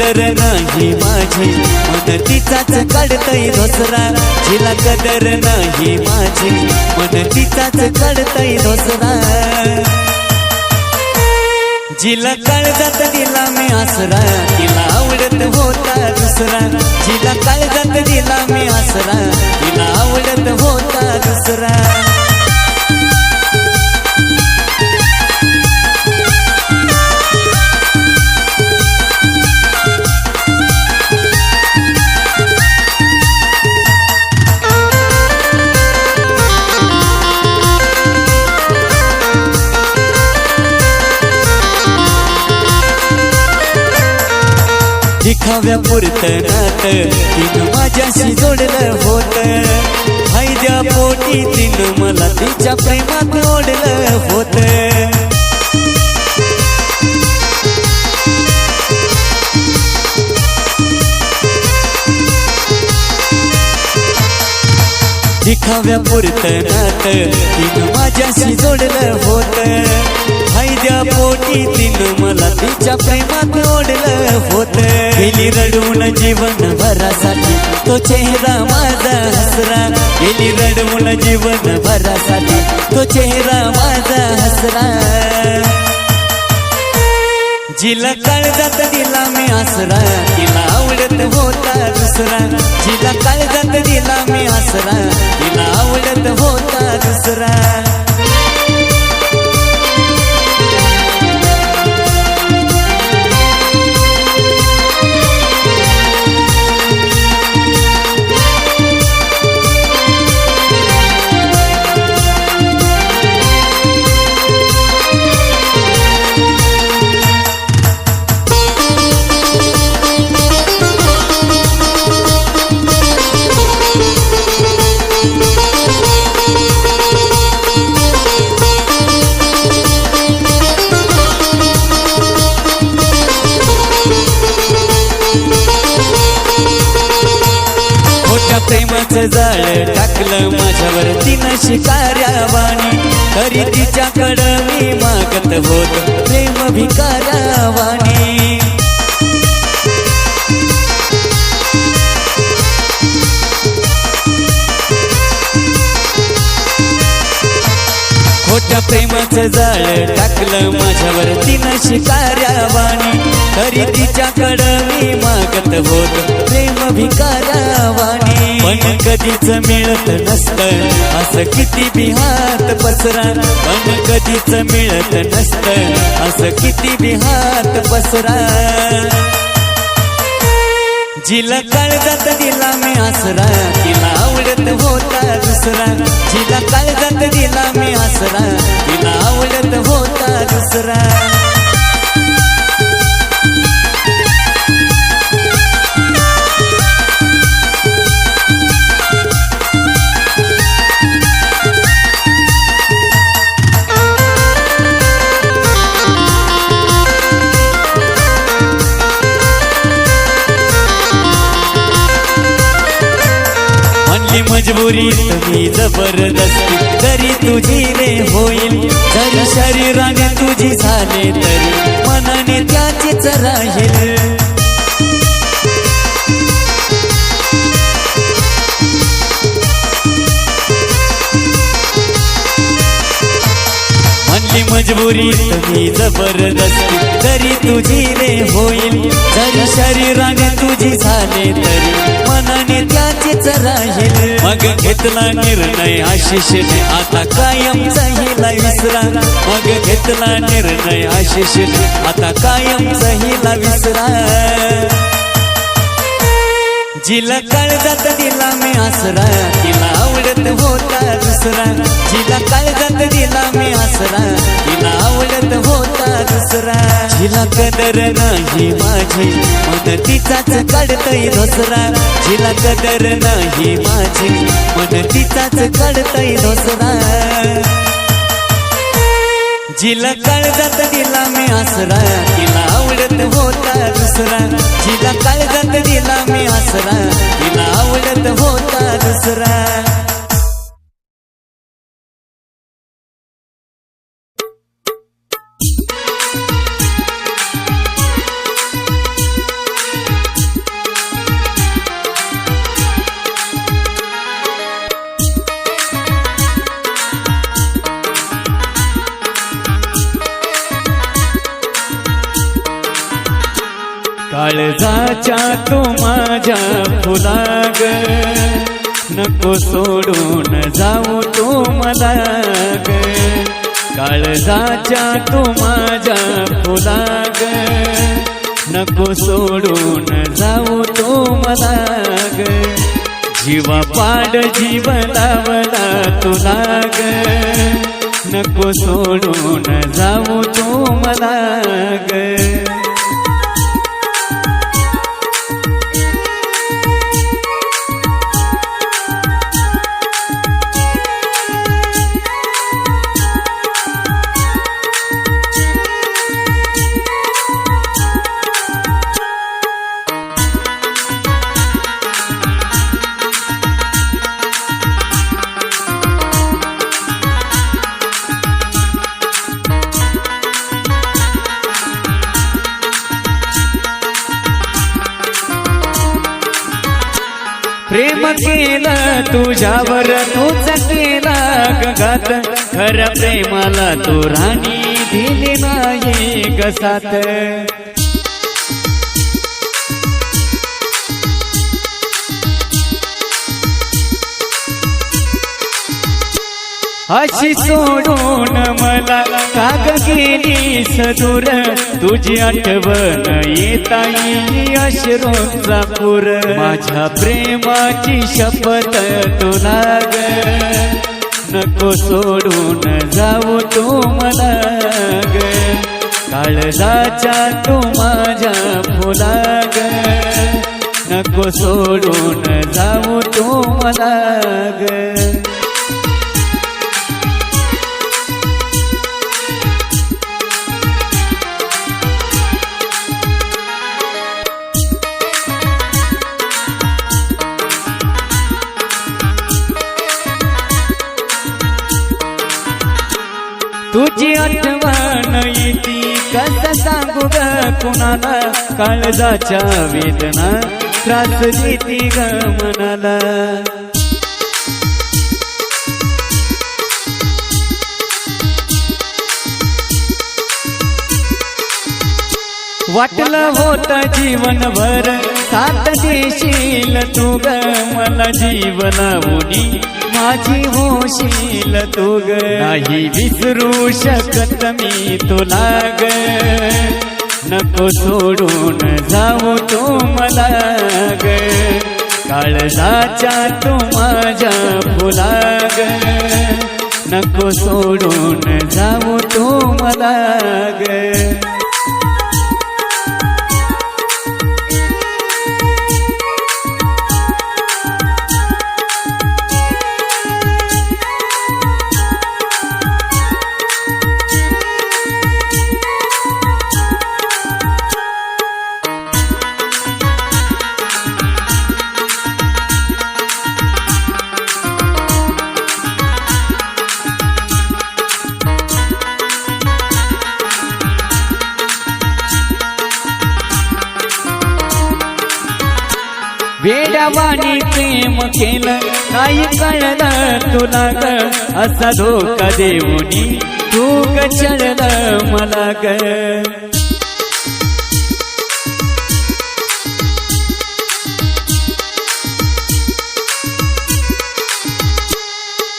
कदर नाही माझी मन तिचाच काढतय दुसरा जिला कदर नाही माझी मन तिचाच काढतय दुसरा जिला काळजात दिला मी आसरा तिला आवडत होता दुसरा जिला काळजात दिला मी आसरा तिला आवडत होता दुसरा दिखाव्या पुरतं नातं तिनं माझ्याशी जोडलं होतं फायद्या पोटी तिनं मला तिच्या प्रेमात ओढलं होतं दिखाव्या पुरतं नातं तिनं माझ्याशी जोडलं होतं फायद्या पोटी तिनं मला तिच्या प्रेमात ओढलं होतं गेली रडवून जीवन भरासाठी तो चेहरा माझा हसरा गेली रडवून जीवन भरासाठी तो चेहरा माझा हसरा जिला काळजात दिला मी आसरा तिला आवडत होता दुसरा जिला काळजात दिला मी आसरा तिला आवडत होता दुसरा प्रेमाचं जाळ टाकलं माझ्यावर तिनं शिकाऱ्यावाणी तरी तिच्याकडं मी मागत होत प्रेम भिकाऱ्यावाणी खोट्या प्रेमाचं जाळ टाकलं माझ्यावर तिनं शिकाऱ्यावाणी तरी तिच्याकडं मी मागत होत प्रेम भिकाऱ्यावाणी पण कधीच मिळत नसतं असं किती बी हात पसरा पण कधीच मिळत नसतं असं किती बी हात पसरा जिला काळजात दिला मी आसरा तिला आवडत होता दुसरा जिला काळजात दिला मी आसरा तिला आवडत होता दुसरा मजबुरी तुम्ही जबरदस्ती तरी तुझी रे होईल जरी शरीराने तुझी झाले तरी मनाने त्याचीच राहील म्हणली मजबुरी तुम्ही जबरदस्ती तरी तुझी रे होईल जरी शरीराने तुझी झाले तरी मनाने त्याचीच राहील मग घेतला निर्णय आशिषने आता कायमचा हिला विसरा मग घेतला निर्णय आशिषने आता कायमचा हिला विसरा जिला काळजात दिला मी आसरा तिला आवडत होता दुसरा जिला काळजात दिला मी आसरा तिला आवडत होता दुसरा जिला कदर नाही माझी मन तिचाच काढतय दुसरा जिला कदर नाही माझी मन तिचाच काढतय दुसरा जिला काळजात दिला मी आसरा तिला आवडत होता दुसरा जिला काळजात दिला मी आसरा तिला आवडत होता दुसरा काळजाच्या तू माझ्या फुलाग नको सोडून जाऊ तू मला ग काळजाच्या तू माझ्या फुलाग नको सोडून जाऊ तू मला ग जीवा पाड जीव लावला तुला ग नको सोडून जाऊ तू मला ग प्रेम केलं तुझ्यावर तूच केला गगात खरं प्रेमाला तू राणी दिली नाही ग साथ अशी सोडून मला काग गेलीस दूर तुझी आठवण येता येई अश्रूंचा पूर माझ्या प्रेमाची शपथ तुला ग नको सोडून जाऊ तू मला ग काळजाच्या तू माझ्या फुला ग नको सोडून जाऊ तू मला ग तुझी आठवण येती कसं सांगू ग कुणाला काळजाच्या वेदना त्रास देती ग मनाला वाटलं होत जीवनभर साथ देशील तू ग मला जीवनावुनी माझी होशील तू ग नाही विसरू शकत मी तुला ग नको सोडून जाऊ तू मला ग काळजाच्या तू माझ्या फुला ग नको सोडून जाऊ तू मला ग वेड्यावानी प्रेम केलं नाही कळलं तुला ग असा धोका देऊनी तू ग चढलं मला ग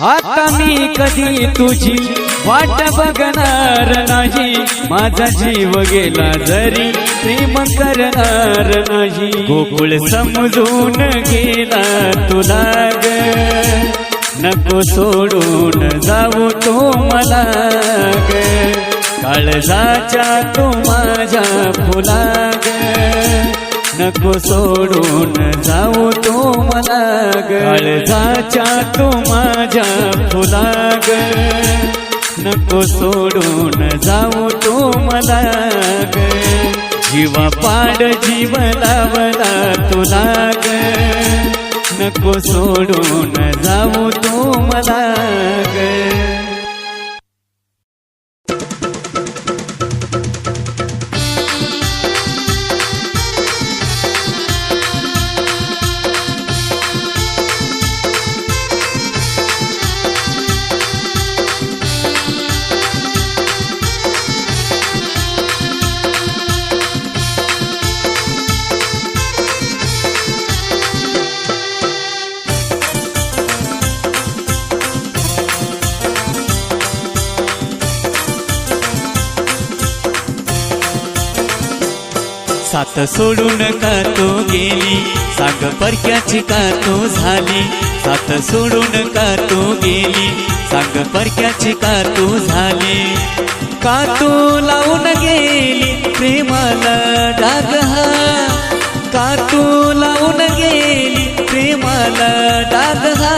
आता मी कधी तुझी वाट बघणार नाही माझा जीव गेला जरी प्रेम करणार नाही गोकुळ समजून गेला तुला ग नको सोडून जाऊ तू मला ग काळजाच्या तू माझ्या फुला ग नको सोडून जाऊ तू मला ग काळजाच्या तू माझ्या फुला ग नको सोडून जाऊ तू मला ग जीवा पाड जीव लावला तुला ग नको सोडून जाऊ तू मला ग साथ सोडून का तो गेली, सांग परक्याची का तो झाली. साथ सोडून का तो गेली, सांग परक्याची का तो झाली. का तो लावून गेली प्रेमाला डाग हा, का तू लावून गेली प्रेमाला डाग हा.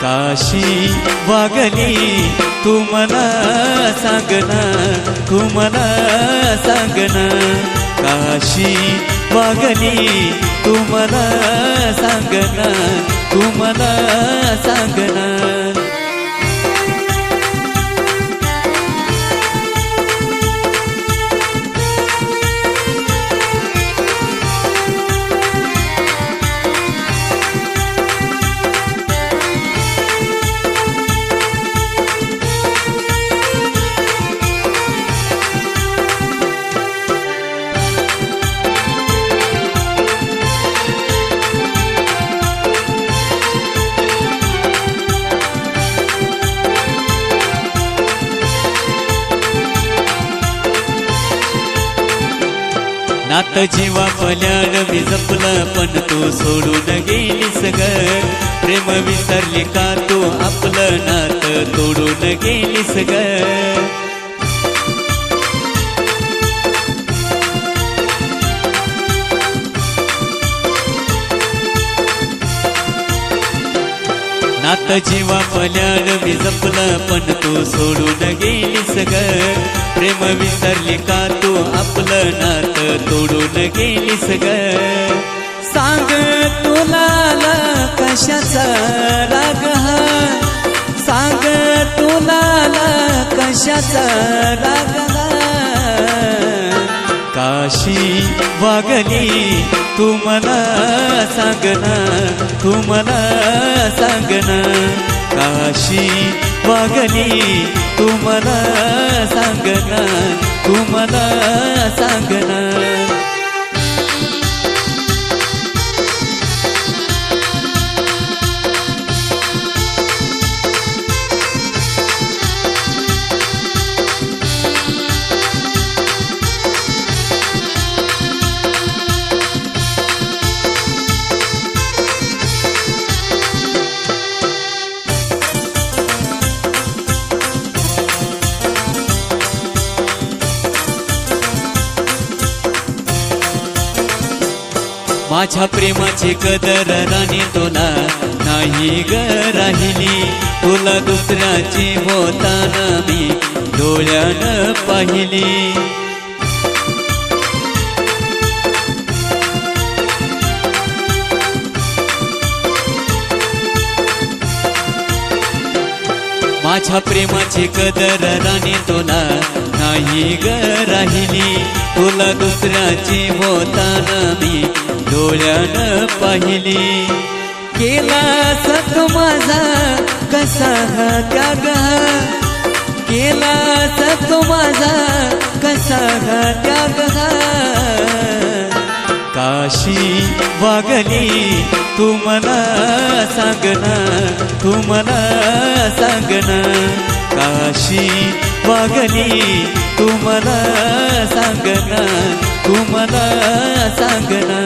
काशी वागली तू मला सांगना, तू मला सांगना. काशी वागली तू मला सांगना, तू मला सांगना. नात जीवा पल्यान मी जपलं पण तू सोडून गेलीस ग. प्रेम विसरली का तू आपलं नात तोडून गेलीस ग. नात जीवा पल्यान मी जपलं पण तू सोडून गेलीस ग. प्रेम विसरली का तू आपलं नात तोडून गेलीस ग. सांग तुला कशाचा राग हा, सांग तुला कशाचा राग हा. काशी वागली तू मला सांगना, तू मला सांगना. काशी वागली तू मला सांगना, तू मला सांगना. माझ्या प्रेमाची कदर राणी तुला नाही ग राहिली. तुला दुसऱ्याची होताना मी डोळ्यानं पाहिली. माझ्या प्रेमाची कदर राणी तुला नाही ग राहिली. तुला दुसऱ्याची होताना मी डोळ्यानं पाहिली. केला सत माझा कसा त्याग, केला सत माझा कसा त्याग. काशी वागली तू मला सांगना, तू मला सांगना. काशी वागली तू मला सांगना, तू मला सांगना.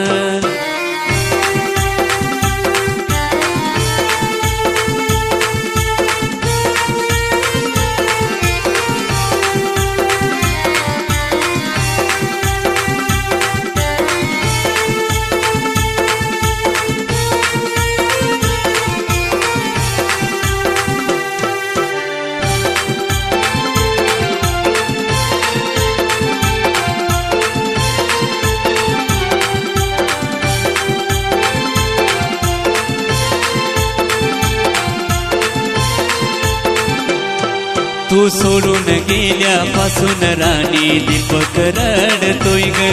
तू सोडून गेल्यापासून राणी दीपक रडतोय ग.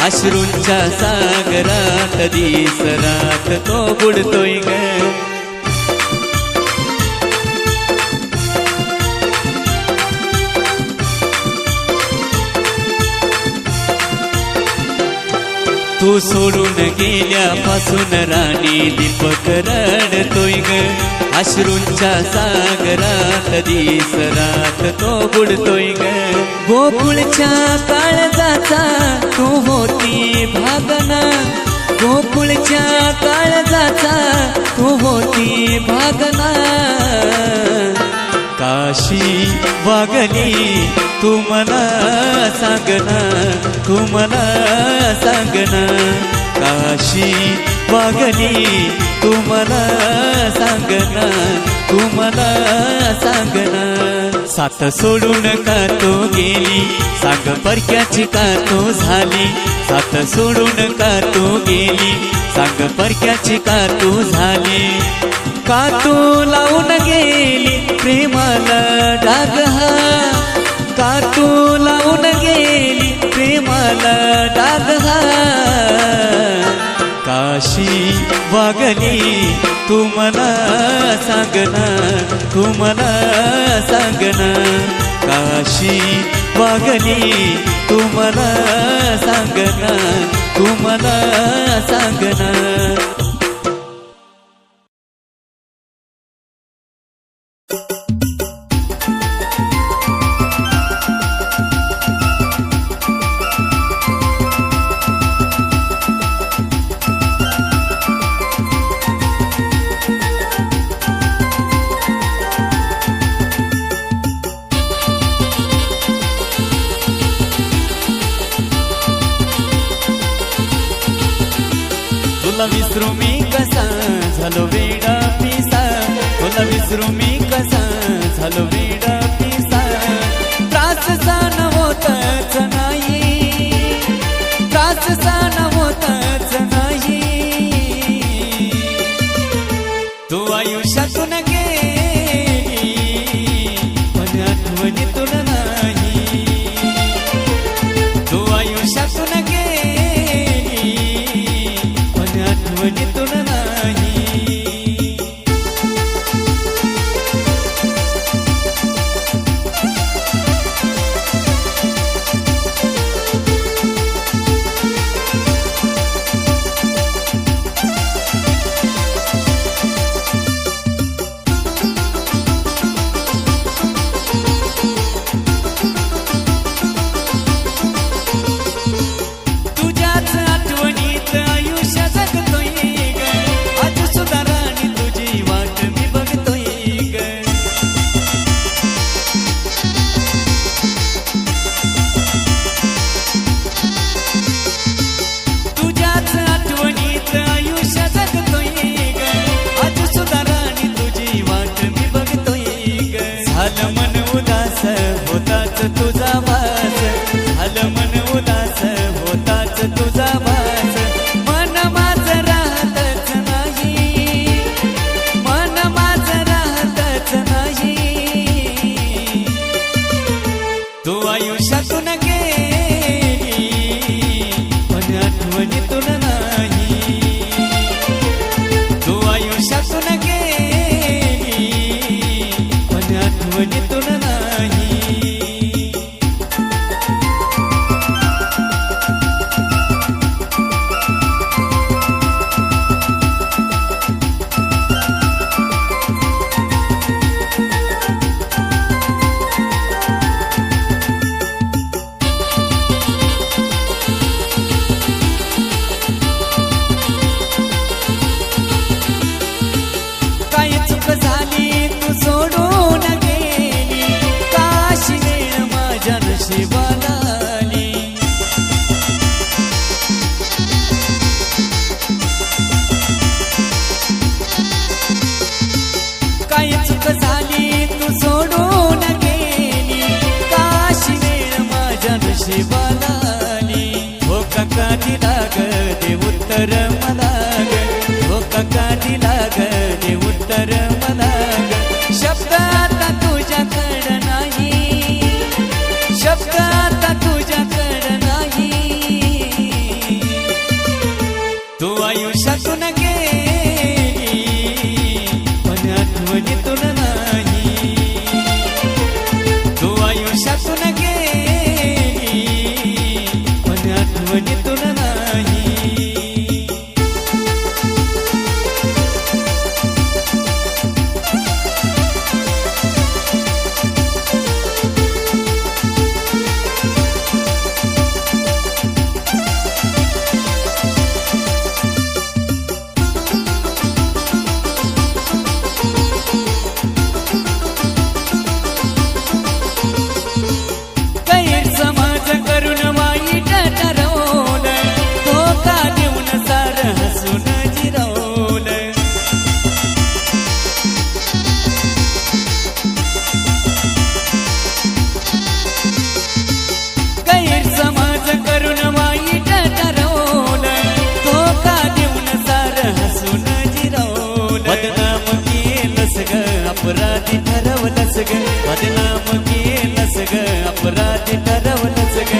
अश्रूंच्या सागरात दिसरात तो बुडतोय ग. तू तू सोडून गेल्यापासून राणी दीपक रडतोय ग अश्रूंच्या सागरात दिसरात तो बुडतोय ग गोकुळच्या काळजाचा तू होती भागना गोकुळच्या काळजाचा तू होती भागना काशी वागली तू मला सांगना तू मला सांगना काशी वागली तू मला सांगना तू मला सांगना साथ सोडून का तो गेली सांग परक्याची का तो झाली साथ सोडून का तो गेली सांग परक्याची का तू झाली का तू लावून गेली प्रेमाला डाग हा का तू लावून गेली प्रेमाला डाग हा काशी वागली तू मला सांगना तू मला सांगना काशी वागली तू मला सांगना तू मला सांगना तुला विसरू मी कसा झालो वेडा पिसा तुला विसरू मी कसा झालो वेडा पिसा त्रास सहन होतच नाही त्रास सहन होतच नाही तू आयुष्यातून गेली पण आठवणीतून नाही तू आयुष्यातून गेली आठवणीतून नाही तुझ्याच आठवणीत आयुष्य जगतोय ग आज सुद्धा राणी तुझी वाट मी बघतोय ग तुझ्याच आठवणीत आयुष्य जगतोय ग आज सुद्धा राणी तुझी वाट मी बघतोय ग झालं मन उदास होताच तुझा वास झालं मन उदास होताच तुझा वास मन माझं राहतच नाही मन माझं राहतच नाही तू आयुष्यातून गेली पण आठवणीतून नाही तू आयुष्यातून गेली पण आठवणीतून नाही काय चूक झाली तू सोडून गेली काशी वेळ माझ्या नशिबाला आली काय चूक झाली तू सोडून गेली काशी वेळ माझ्या नशिबाला आली हो काका दिला ग दे उत्तर मला ग हो काका दिला ग दे उत्तर मला ग शब्द आता तुझ्याकडं नाही शब्द आता तुझ्याकडं नाही तू आयुष्यातून गेली पण आठवणीतून नाही तू आयुष्यातून गेली पण आठवणीतून नाही अपराधी ठरवलंच ग बदनाम केलंच ग अपराधी ठरवलंच ग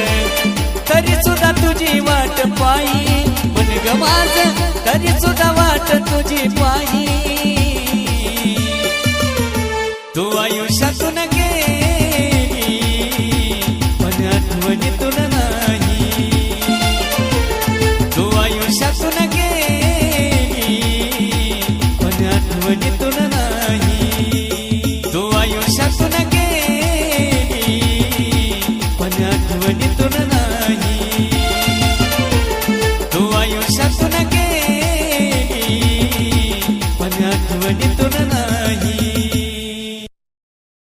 तरी सुद्धा तुझी वाट पायी पण ग माझं तरी सुद्धा वाट तुझी पायी तू आयुष्यातून गेली पण आठवणीतून नाही तू आयुष्यातून गेली पण आठवणीतून नाही तू आयुष्यातून गेली पण आठवणीतून नाही तू आयुष्यातून गेली पण आठवणीतून